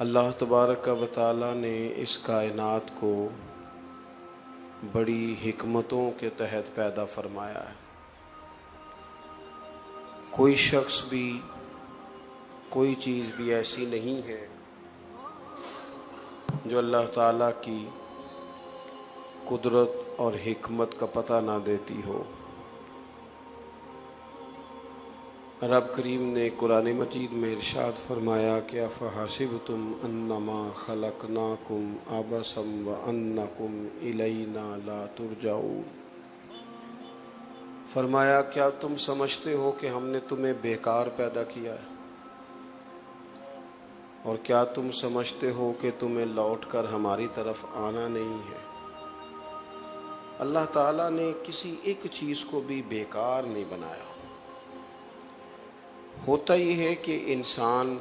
اللہ تبارک و تعالی نے اس کائنات کو بڑی حکمتوں کے تحت پیدا فرمایا ہے۔ کوئی شخص بھی، کوئی چیز بھی ایسی نہیں ہے جو اللہ تعالیٰ کی قدرت اور حکمت کا پتہ نہ دیتی ہو۔ رب کریم نے قرآن مجید میں ارشاد فرمایا کہ افحسبتم انما خلقناکم عبثا وانکم الینا لا ترجعون، فرمایا کیا تم سمجھتے ہو کہ ہم نے تمہیں بیکار پیدا کیا ہے، اور کیا تم سمجھتے ہو کہ تمہیں لوٹ کر ہماری طرف آنا نہیں ہے۔ اللہ تعالیٰ نے کسی ایک چیز کو بھی بیکار نہیں بنایا۔ ہوتا یہ ہے کہ انسان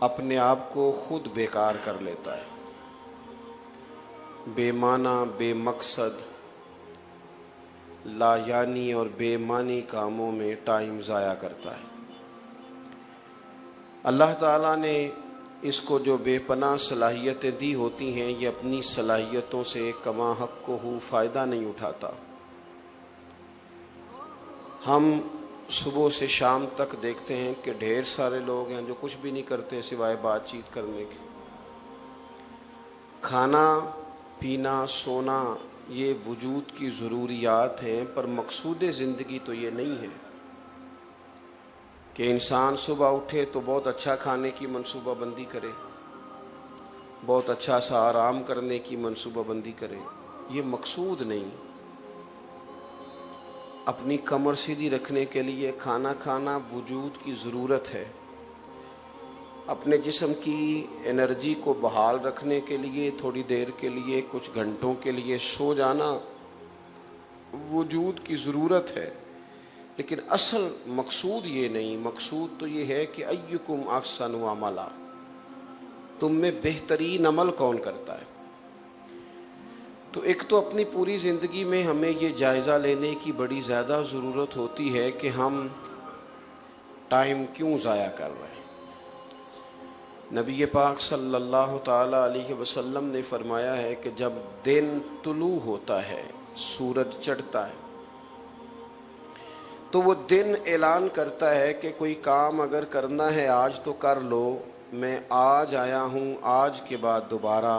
اپنے آپ کو خود بیکار کر لیتا ہے، بے معنی، بے مقصد، لا یعنی اور بے معنی کاموں میں ٹائم ضائع کرتا ہے۔ اللہ تعالیٰ نے اس کو جو بے پناہ صلاحیتیں دی ہوتی ہیں، یہ اپنی صلاحیتوں سے کما حق کو فائدہ نہیں اٹھاتا۔ ہم صبح سے شام تک دیکھتے ہیں کہ ڈھیر سارے لوگ ہیں جو کچھ بھی نہیں کرتے سوائے بات چیت کرنے کے۔ کھانا پینا سونا یہ وجود کی ضروریات ہیں، پر مقصود زندگی تو یہ نہیں ہے کہ انسان صبح اٹھے تو بہت اچھا کھانے کی منصوبہ بندی کرے، بہت اچھا سا آرام کرنے کی منصوبہ بندی کرے۔ یہ مقصود نہیں۔ اپنی کمر سیدھی رکھنے کے لیے کھانا کھانا وجود کی ضرورت ہے، اپنے جسم کی انرجی کو بحال رکھنے کے لیے تھوڑی دیر کے لیے، کچھ گھنٹوں کے لیے سو جانا وجود کی ضرورت ہے، لیکن اصل مقصود یہ نہیں۔ مقصود تو یہ ہے کہ ایکم احسن عملا، تم میں بہترین عمل کون کرتا ہے۔ تو ایک تو اپنی پوری زندگی میں ہمیں یہ جائزہ لینے کی بڑی زیادہ ضرورت ہوتی ہے کہ ہم ٹائم کیوں ضائع کر رہے ہیں۔ نبی پاک صلی اللہ تعالی علیہ وسلم نے فرمایا ہے کہ جب دن طلوع ہوتا ہے، سورج چڑھتا ہے، تو وہ دن اعلان کرتا ہے کہ کوئی کام اگر کرنا ہے آج تو کر لو، میں آج آیا ہوں، آج کے بعد دوبارہ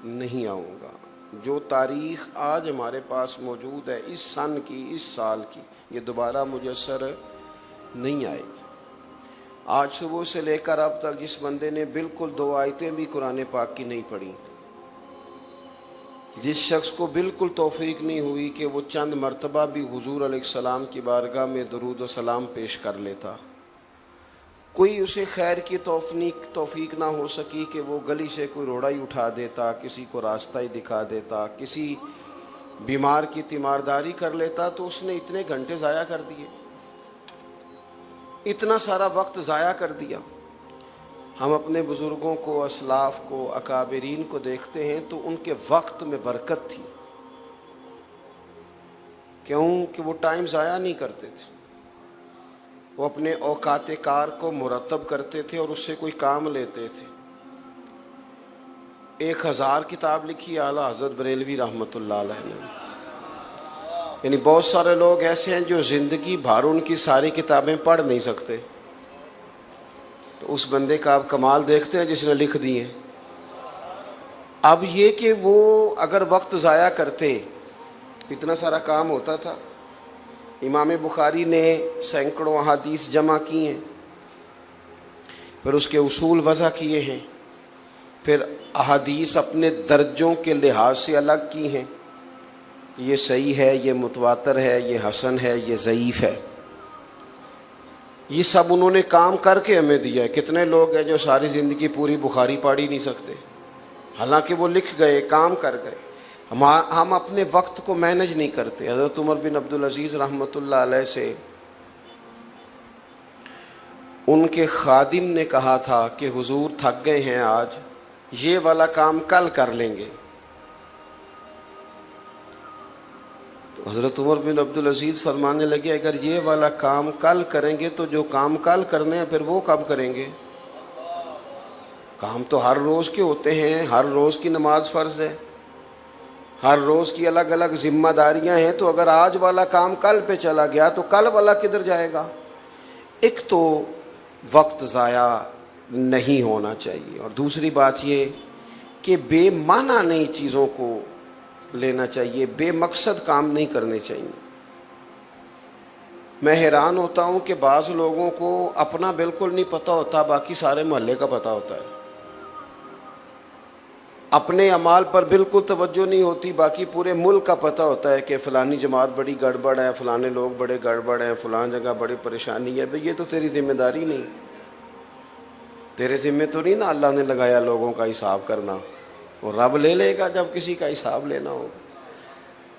نہیں آؤں گا۔ جو تاریخ آج ہمارے پاس موجود ہے، اس سن کی، اس سال کی، یہ دوبارہ میسر نہیں آئے گی۔ آج صبح سے لے کر اب تک جس بندے نے بالکل 2 آیتیں بھی قرآن پاک کی نہیں پڑھی، جس شخص کو بالکل توفیق نہیں ہوئی کہ وہ چند مرتبہ بھی حضور علیہ السلام کی بارگاہ میں درود و سلام پیش کر لیتا، کوئی اسے خیر کی توفیق نہ ہو سکی کہ وہ گلی سے کوئی روڑا ہی اٹھا دیتا، کسی کو راستہ ہی دکھا دیتا، کسی بیمار کی تیمارداری کر لیتا، تو اس نے اتنے گھنٹے ضائع کر دیے، اتنا سارا وقت ضائع کر دیا۔ ہم اپنے بزرگوں کو، اسلاف کو، اکابرین کو دیکھتے ہیں تو ان کے وقت میں برکت تھی، کیوں کہ وہ ٹائم ضائع نہیں کرتے تھے، وہ اپنے اوقات کار کو مرتب کرتے تھے اور اس سے کوئی کام لیتے تھے۔ 1000 کتاب لکھی اعلیٰ حضرت بریلوی رحمۃ اللہ علیہ نے۔ یعنی بہت سارے لوگ ایسے ہیں جو زندگی بھر ان کی ساری کتابیں پڑھ نہیں سکتے، تو اس بندے کا آپ کمال دیکھتے ہیں جس نے لکھ دی ہیں۔ اب یہ کہ وہ اگر وقت ضائع کرتے، اتنا سارا کام ہوتا تھا۔ امام بخاری نے سینکڑوں احادیث جمع کی ہیں، پھر اس کے اصول وضع کیے ہیں، پھر احادیث اپنے درجوں کے لحاظ سے الگ کی ہیں، یہ صحیح ہے، یہ متواتر ہے، یہ حسن ہے، یہ ضعیف ہے۔ یہ سب انہوں نے کام کر کے ہمیں دیا ہے۔ کتنے لوگ ہیں جو ساری زندگی پوری بخاری پڑھ ہی نہیں سکتے، حالانکہ وہ لکھ گئے، کام کر گئے۔ ہم اپنے وقت کو مینج نہیں کرتے۔ حضرت عمر بن عبدالعزیز رحمۃ اللہ علیہ سے ان کے خادم نے کہا تھا کہ حضور تھک گئے ہیں، آج یہ والا کام کل کر لیں گے۔ تو حضرت عمر بن عبدالعزیز فرمانے لگے اگر یہ والا کام کل کریں گے تو جو کام کل کرنے ہیں پھر وہ کب کریں گے؟ کام تو ہر روز کے ہوتے ہیں، ہر روز کی نماز فرض ہے، ہر روز کی الگ الگ ذمہ داریاں ہیں، تو اگر آج والا کام کل پہ چلا گیا تو کل والا کدھر جائے گا؟ ایک تو وقت ضائع نہیں ہونا چاہیے، اور دوسری بات یہ کہ بے معنی نئی چیزوں کو لینا چاہیے، بے مقصد کام نہیں کرنے چاہیے۔ میں حیران ہوتا ہوں کہ بعض لوگوں کو اپنا بالکل نہیں پتہ ہوتا، باقی سارے محلے کا پتہ ہوتا ہے۔ اپنے اعمال پر بالکل توجہ نہیں ہوتی، باقی پورے ملک کا پتہ ہوتا ہے کہ فلانی جماعت بڑی گڑبڑ ہے، فلانے لوگ بڑے گڑبڑ ہیں، فلان جگہ بڑی پریشانی ہے۔ بھئی یہ تو تیری ذمہ داری نہیں، تیرے ذمہ تو نہیں نا اللہ نے لگایا لوگوں کا حساب کرنا، وہ رب لے لے گا جب کسی کا حساب لینا ہوگا۔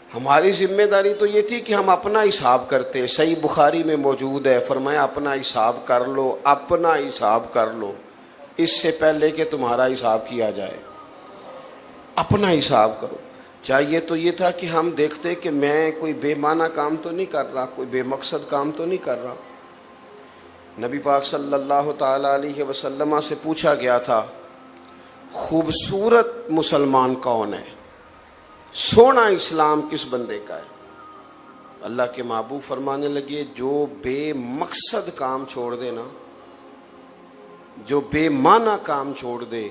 ہماری ذمہ داری تو یہ تھی کہ ہم اپنا حساب کرتے۔ صحیح بخاری میں موجود ہے، فرمایا اپنا حساب کر لو، اپنا حساب کر لو اس سے پہلے کہ تمہارا حساب کیا جائے۔ اپنا حساب کرو۔ چاہیے تو یہ تھا کہ ہم دیکھتے کہ میں کوئی بے معنی کام تو نہیں کر رہا، کوئی بے مقصد کام تو نہیں کر رہا۔ نبی پاک صلی اللہ تعالی علیہ وسلم سے پوچھا گیا تھا خوبصورت مسلمان کون ہے، سونا اسلام کس بندے کا ہے؟ اللہ کے محبوب فرمانے لگے جو بے مقصد کام چھوڑ دے نا، جو بے معنی کام چھوڑ دے،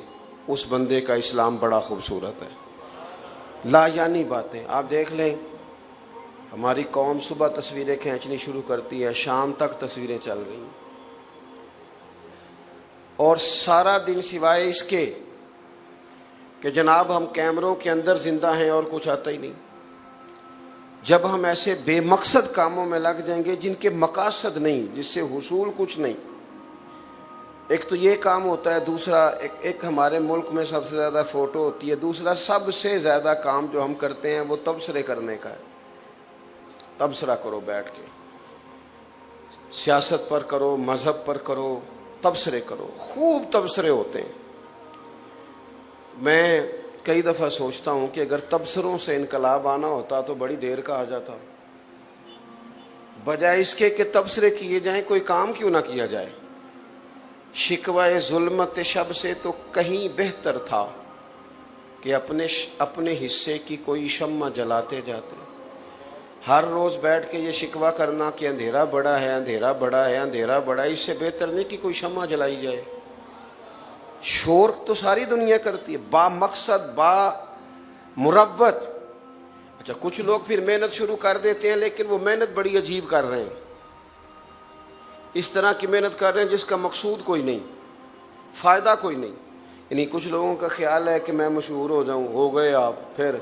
اس بندے کا اسلام بڑا خوبصورت ہے۔ لا یعنی باتیں آپ دیکھ لیں، ہماری قوم صبح تصویریں کھینچنی شروع کرتی ہے، شام تک تصویریں چل رہی ہیں، اور سارا دن سوائے اس کے کہ جناب ہم کیمروں کے اندر زندہ ہیں اور کچھ آتا ہی نہیں۔ جب ہم ایسے بے مقصد کاموں میں لگ جائیں گے جن کے مقاصد نہیں، جس سے حصول کچھ نہیں، ایک تو یہ کام ہوتا ہے، دوسرا ایک ہمارے ملک میں سب سے زیادہ فوٹو ہوتی ہے، دوسرا سب سے زیادہ کام جو ہم کرتے ہیں وہ تبصرے کرنے کا ہے۔ تبصرہ کرو بیٹھ کے، سیاست پر کرو، مذہب پر کرو، تبصرے کرو، خوب تبصرے ہوتے ہیں۔ میں کئی دفعہ سوچتا ہوں کہ اگر تبصروں سے انقلاب آنا ہوتا تو بڑی دیر کا آ جاتا، بجائے اس کے کہ تبصرے کیے جائیں کوئی کام کیوں نہ کیا جائے۔ شکوہ ظلمت شب سے تو کہیں بہتر تھا کہ اپنے حصے کی کوئی شمع جلاتے جاتے۔ ہر روز بیٹھ کے یہ شکوہ کرنا کہ اندھیرا بڑا ہے، اندھیرا بڑا ہے، اندھیرا بڑا ہے، اس سے بہتر نہیں کہ کوئی شمع جلائی جائے۔ شور تو ساری دنیا کرتی ہے، با مقصد، با مروت۔ اچھا کچھ لوگ پھر محنت شروع کر دیتے ہیں، لیکن وہ محنت بڑی عجیب کر رہے ہیں، اس طرح کی محنت کر رہے ہیں جس کا مقصود کوئی نہیں، فائدہ کوئی نہیں۔ یعنی کچھ لوگوں کا خیال ہے کہ میں مشہور ہو جاؤں، ہو گئے آپ، پھر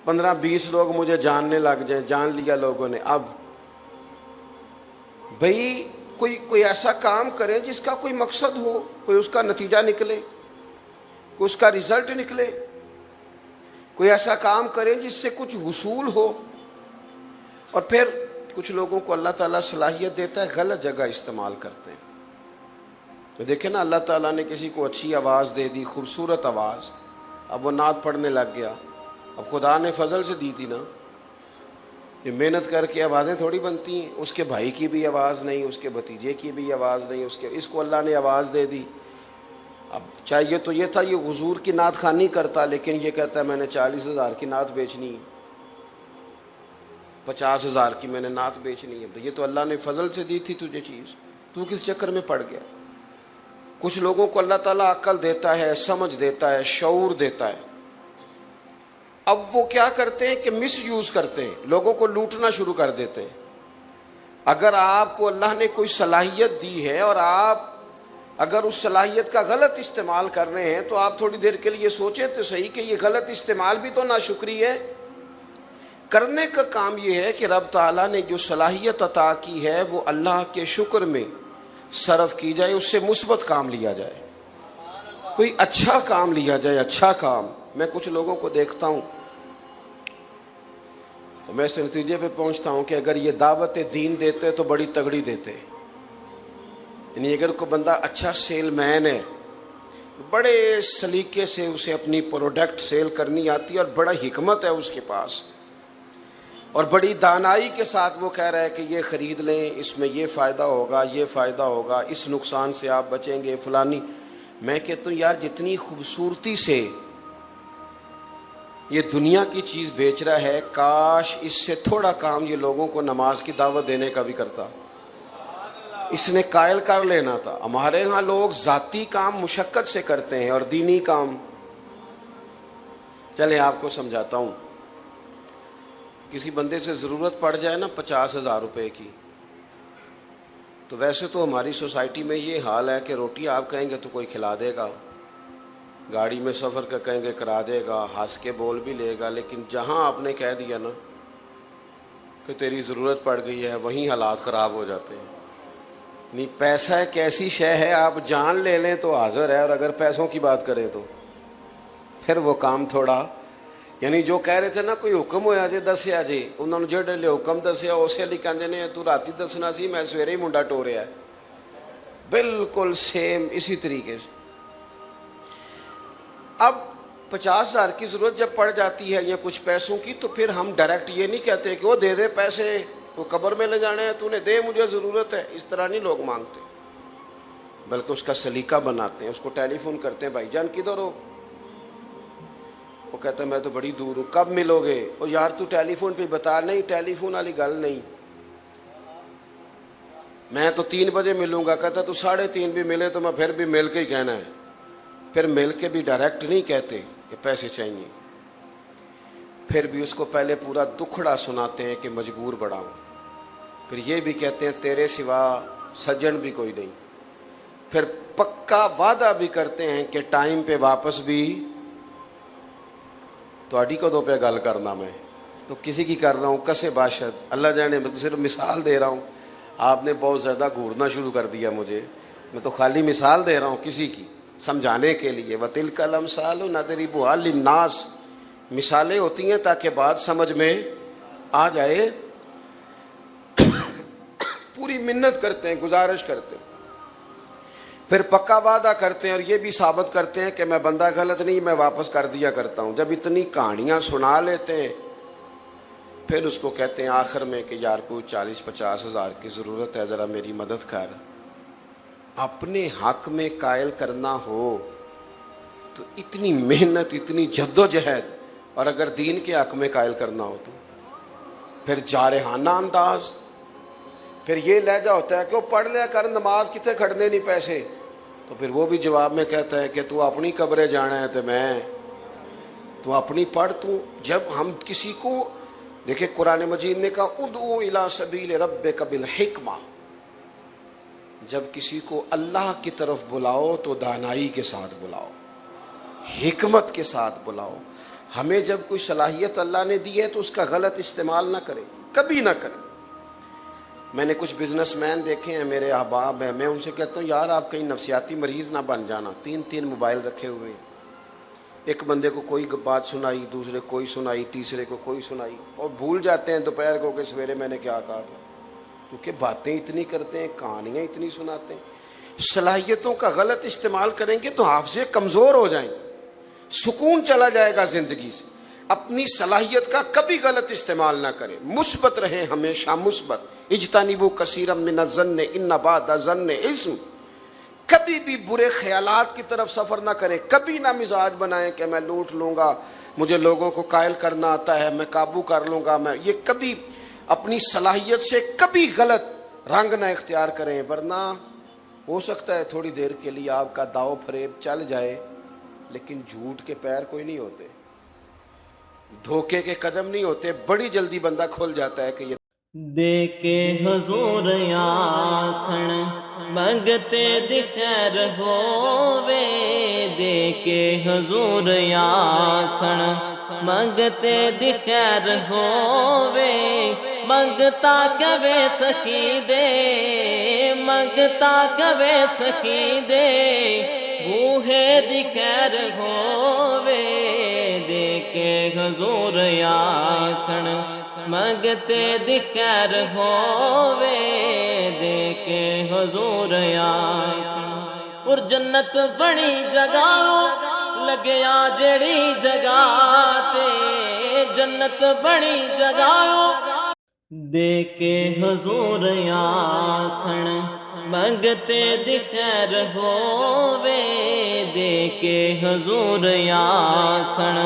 15-20 لوگ مجھے جاننے لگ جائیں، جان لیا لوگوں نے، اب بھئی کوئی ایسا کام کریں جس کا کوئی مقصد ہو، کوئی اس کا نتیجہ نکلے، کوئی اس کا رزلٹ نکلے، کوئی ایسا کام کریں جس سے کچھ حصول ہو۔ اور پھر کچھ لوگوں کو اللہ تعالیٰ صلاحیت دیتا ہے، غلط جگہ استعمال کرتے ہیں۔ تو دیکھیں نا، اللہ تعالیٰ نے کسی کو اچھی آواز دے دی، خوبصورت آواز، اب وہ نعت پڑھنے لگ گیا۔ اب خدا نے فضل سے دی تھی نا، یہ محنت کر کے آوازیں تھوڑی بنتی ہیں، اس کے بھائی کی بھی آواز نہیں، اس کے بھتیجے کی بھی آواز نہیں، اس کو اللہ نے آواز دے دی۔ اب چاہیے تو یہ تھا یہ حضور کی نعت خوانی کرتا، لیکن یہ کہتا ہے میں نے 40,000 کی نعت بیچنی ہے، 50,000 کی میں نے نعت بیچنی ہے۔ یہ تو اللہ نے فضل سے دی تھی تجھے چیز، تو کس چکر میں پڑ گیا؟ کچھ لوگوں کو اللہ تعالیٰ عقل دیتا ہے، سمجھ دیتا ہے، شعور دیتا ہے، اب وہ کیا کرتے ہیں کہ مس یوز کرتے ہیں، لوگوں کو لوٹنا شروع کر دیتے ہیں۔ اگر آپ کو اللہ نے کوئی صلاحیت دی ہے اور آپ اگر اس صلاحیت کا غلط استعمال کر رہے ہیں تو آپ تھوڑی دیر کے لیے سوچیں تو صحیح کہ یہ غلط استعمال بھی تو ناشکری ہے۔ کرنے کا کام یہ ہے کہ رب تعالیٰ نے جو صلاحیت عطا کی ہے وہ اللہ کے شکر میں صرف کی جائے، اس سے مثبت کام لیا جائے، کوئی اچھا کام لیا جائے، اچھا کام۔ میں کچھ لوگوں کو دیکھتا ہوں تو میں اس نتیجے پہ پہنچتا ہوں کہ اگر یہ دعوت دین دیتے تو بڑی تگڑی دیتے، یعنی اگر کوئی بندہ اچھا سیل مین ہے، بڑے سلیقے سے اسے اپنی پروڈکٹ سیل کرنی آتی ہے اور بڑا حکمت ہے اس کے پاس، اور بڑی دانائی کے ساتھ وہ کہہ رہا ہے کہ یہ خرید لیں، اس میں یہ فائدہ ہوگا، یہ فائدہ ہوگا، اس نقصان سے آپ بچیں گے فلانی۔ میں کہتا ہوں یار جتنی خوبصورتی سے یہ دنیا کی چیز بیچ رہا ہے، کاش اس سے تھوڑا کام یہ لوگوں کو نماز کی دعوت دینے کا بھی کرتا، اس نے قائل کر لینا تھا۔ ہمارے ہاں لوگ ذاتی کام مشقت سے کرتے ہیں اور دینی کام، چلیں آپ کو سمجھاتا ہوں۔ کسی بندے سے ضرورت پڑ جائے نا 50,000 روپے کی، تو ویسے تو ہماری سوسائٹی میں یہ حال ہے کہ روٹی آپ کہیں گے تو کوئی کھلا دے گا، گاڑی میں سفر کا کہیں گے کرا دے گا، ہنس کے بول بھی لے گا، لیکن جہاں آپ نے کہہ دیا نا کہ تیری ضرورت پڑ گئی ہے، وہیں حالات خراب ہو جاتے ہیں۔ نہیں، پیسہ ایک ایسی شے ہے، آپ جان لے لیں تو حاضر ہے، اور اگر پیسوں کی بات کریں تو پھر وہ کام تھوڑا، یعنی جو کہہ رہے تھے نا کوئی حکم ہویا جے دسیا جی، انہوں نے جہے لے حکم دسیا اسے علی کہندے نے تو راتی دسنا سی، میں سویرے ہی منڈا ٹوریا ہے، بالکل سیم اسی طریقے سے۔ اب 50,000 کی ضرورت جب پڑ جاتی ہے یا کچھ پیسوں کی، تو پھر ہم ڈائریکٹ یہ نہیں کہتے کہ وہ دے دے پیسے، وہ قبر میں لے جانے ہیں، تو نے دے مجھے ضرورت ہے، اس طرح نہیں لوگ مانگتے، بلکہ اس کا سلیقہ بناتے ہیں، اس کو ٹیلی فون کرتے ہیں، بھائی جان کدھر ہو؟ وہ کہتا ہے میں تو بڑی دور ہوں، کب ملو گے؟ اور یار تو ٹیلی فون پہ بتا، نہیں ٹیلی فون والی گل نہیں، میں تو 3 بجے ملوں گا، کہتا تو 3:30 بھی ملے تو میں پھر بھی مل کے ہی کہنا ہے، پھر مل کے بھی ڈائریکٹ نہیں کہتے کہ پیسے چاہیے، پھر بھی اس کو پہلے پورا دکھڑا سناتے ہیں کہ مجبور بڑا ہوں، پھر یہ بھی کہتے ہیں تیرے سوا سجن بھی کوئی نہیں، پھر پکا وعدہ بھی کرتے ہیں کہ ٹائم پہ واپس بھی، تو اڈی کدوں پہ گل کرنا، میں تو کسی کی کر رہا ہوں کسے باشد، اللہ جانے، میں تو صرف مثال دے رہا ہوں، آپ نے بہت زیادہ گھورنا شروع کر دیا مجھے، میں تو خالی مثال دے رہا ہوں کسی کی سمجھانے کے لیے۔ وَتِلْكَ الْأَمْثَالُ نَضْرِبُهَا لِلنَّاسِ، مثالیں ہوتی ہیں تاکہ بات سمجھ میں آ جائے۔ پوری منت کرتے ہیں، گزارش کرتے ہیں، پھر پکا وعدہ کرتے ہیں، اور یہ بھی ثابت کرتے ہیں کہ میں بندہ غلط نہیں، میں واپس کر دیا کرتا ہوں۔ جب اتنی کہانیاں سنا لیتے ہیں، پھر اس کو کہتے ہیں آخر میں کہ یار کوئی 40-50 ہزار کی ضرورت ہے، ذرا میری مدد کر۔ اپنے حق میں قائل کرنا ہو تو اتنی محنت، اتنی جد و جہد، اور اگر دین کے حق میں قائل کرنا ہو تو پھر جارحانہ انداز، پھر یہ لہجہ ہوتا ہے کہ وہ پڑھ لیا کر نماز، کتنے کھڑنے نہیں پیسے، تو پھر وہ بھی جواب میں کہتا ہے کہ تو اپنی قبریں جانا ہے تو میں تو اپنی پڑھ۔ تو جب ہم کسی کو دیکھیں، قرآن مجید نے کہا ادعو الی سبیل ربک بالحکمہ، جب کسی کو اللہ کی طرف بلاؤ تو دانائی کے ساتھ بلاؤ، حکمت کے ساتھ بلاؤ۔ ہمیں جب کوئی صلاحیت اللہ نے دی ہے تو اس کا غلط استعمال نہ کرے، کبھی نہ کرے۔ میں نے کچھ بزنس مین دیکھے ہیں، میرے احباب ہیں، میں ان سے کہتا ہوں یار آپ کہیں نفسیاتی مریض نہ بن جانا، 3 موبائل رکھے ہوئے ہیں، ایک بندے کو کوئی بات سنائی، دوسرے کوئی سنائی، تیسرے کو کوئی سنائی، اور بھول جاتے ہیں دوپہر کو کہ سویرے میں نے کیا کہا تھا، کیونکہ باتیں اتنی کرتے ہیں، کہانیاں اتنی سناتے ہیں۔ صلاحیتوں کا غلط استعمال کریں گے تو حافظے کمزور ہو جائیں گے، سکون چلا جائے گا زندگی سے۔ اپنی صلاحیت کا کبھی غلط استعمال نہ کریں، مثبت رہیں، ہمیشہ مثبت۔ اجتنبوا کثیرا من الظن ان بعض الظن اثم، کبھی بھی برے خیالات کی طرف سفر نہ کریں، کبھی نہ مزاج بنائیں کہ میں لوٹ لوں گا، مجھے لوگوں کو قائل کرنا آتا ہے، میں قابو کر لوں گا، میں یہ کبھی اپنی صلاحیت سے کبھی غلط رنگ نہ اختیار کریں، ورنہ ہو سکتا ہے تھوڑی دیر کے لیے آپ کا داؤ فریب چل جائے، لیکن جھوٹ کے پیر کوئی نہیں ہوتے، دھوکے کے قدم نہیں ہوتے، بڑی جلدی بندہ کھل جاتا ہے کہ یہ دے کے حضور آکھن منگتے دی خیر ہووے، دے کے حضور آکھن منگتے دی خیر ہووے، منگتا کبے سخی دے، منگتا کبے سخی دے، بوہے دی خیر ہووے، دے کے حضور آکھن منگتے دی خیر ہووے، دے کے حضور آکھن۔ اور جنت بڑی جگہ لگیا جڑی جگہ تے جنت بنی جگہ دے کے حضور آکھن منگتے دی خیر ہووے دے کے حضور آکھن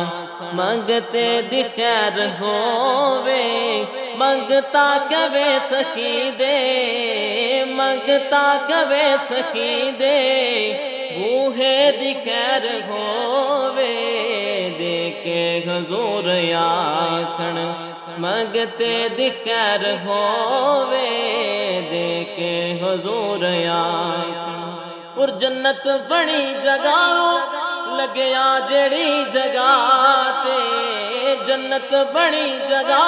منگتے دی خیر ہووے منگتا کبے سخی دے منگتا کبے سخی دے بوہے دی خیر ہووے دے کے حضور آکھن منگتے دی خیر ہووے دے کے حضور آکھن اور جنت بنی جگہ لگیا جڑی جگہ تے جنت بنی جگہ